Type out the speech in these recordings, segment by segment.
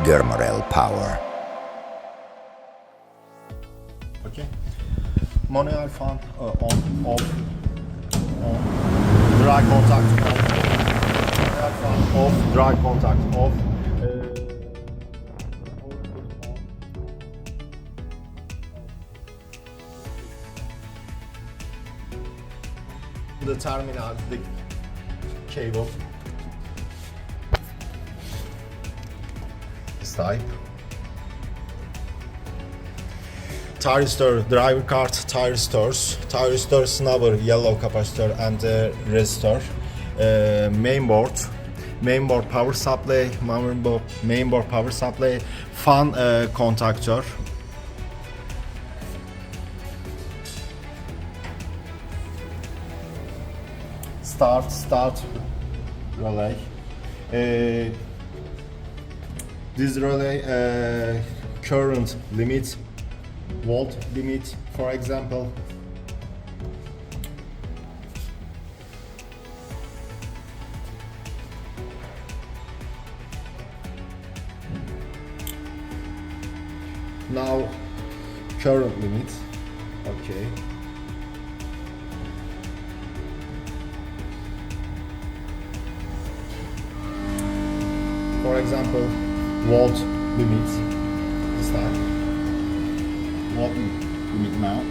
Germarel power. Okay. Manual fan on, off, on. Dry contact on. Manual fan off, dry contact off. The terminal, the cable. This type. Thyristor, driver card, thyristors, thyristor, snubber, yellow capacitor and resistor, mainboard power supply, mainboard power supply, fan contactor, start relay. This relay current limit, volt limit, for example. Now current limit, okay. For example, volt limit, this time. Volt limit now.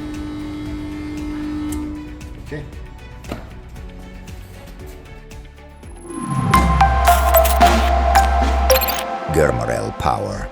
Okay. Germarel power.